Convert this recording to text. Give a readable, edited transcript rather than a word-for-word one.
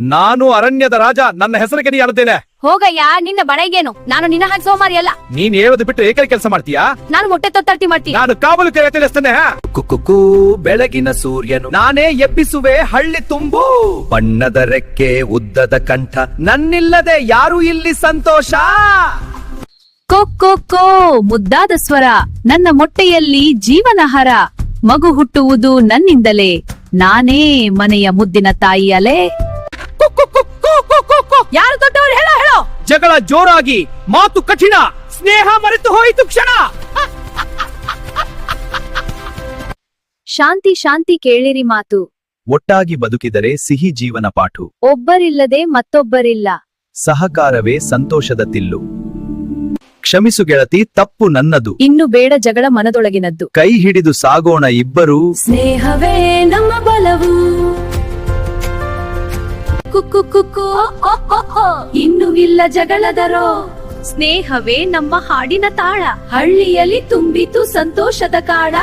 ನಾನು ಅರಣ್ಯದ ರಾಜ, ನನ್ನ ಹೆಸರಿಗೆ ನೀ ಆಡುತ್ತೇನೆ. ಹೋಗಯ್ಯ, ನಿನ್ನ ಬಣೆಗೇನು? ನಾನು ನಿನ್ನ ಹಾಗೆ ಸೋಮಾರಿ ಅಲ್ಲ. ನೀನ್ ಹೇಳೋದು ಬಿಟ್ಟು ಏಕೈ ಕೆಲಸ ಮಾಡ್ತೀಯಾ? ನಾನು ಮೊಟ್ಟೆ ತೊತ್ತರ್ಟಿ ಮಾಡ್ತೀನಿ. ನಾನು ಕಾವಲು ಕೈ ತಿಳಿಸ್ತೇನೆ. ಕುಕ್ಕು ಬೆಳಗಿನ ಸೂರ್ಯನು ನಾನೇ ಎಬ್ಬಿಸುವೆ ಹಳ್ಳಿ ತುಂಬು. ಬಣ್ಣದ ರೆಕ್ಕೆ ಉದ್ದದ ಕಂಠ, ನನ್ನಿಲ್ಲದೆ ಯಾರು ಇಲ್ಲಿ ಸಂತೋಷ. ಕೊಕ್ಕೊ ಮುದ್ದಾದ ಸ್ವರ, ನನ್ನ ಮೊಟ್ಟೆಯಲ್ಲಿ ಜೀವನಹರ. ಮಗು ಹುಟ್ಟುವುದು ನನ್ನಿಂದಲೇ, ನಾನೇ ಮನೆಯ ಮುದ್ದಿನ ತಾಯಿ ಅಲೆ. ಯಾರು ದೊಡ್ಡವರು? ಹೇಳೋ ಹೇಳೋ. ಜಗಳ ಜೋರಾಗಿ, ಮಾತು ಕಠಿಣ, ಸ್ನೇಹ ಮರೆತು ಹೋಯಿತು ಕ್ಷಣ. ಶಾಂತಿ ಶಾಂತಿ ಕೇಳಿರಿ ಮಾತು, ಒಟ್ಟಾಗಿ ಬದುಕಿದರೆ ಸಿಹಿ ಜೀವನ ಪಾಠು. ಒಬ್ಬರಿಲ್ಲದೆ ಮತ್ತೊಬ್ಬರಿಲ್ಲ. ಸಹಕಾರವೇ ಸಂತೋಷದ ತಿಲ್ಲು. ಕ್ಷಮಿಸು ಗೆಳತಿ, ತಪ್ಪು ನನ್ನದು. ಇನ್ನು ಬೇಡ ಜಗಳ ಮನದೊಳಗಿನದ್ದು. ಕೈ ಹಿಡಿದು ಸಾಗೋಣ ಇಬ್ಬರು. ಸ್ನೇಹವೇ ನಮ್ಮ ಬಲವು. ಕುಕ್ಕು ಇನ್ನು ಇಲ್ಲ ಜಗಳದರೋ. ಸ್ನೇಹವೇ ನಮ್ಮ ಹಾಡಿನ ತಾಳ, ಹಳ್ಳಿಯಲ್ಲಿ ತುಂಬಿತು ಸಂತೋಷದ ಕಾಡ.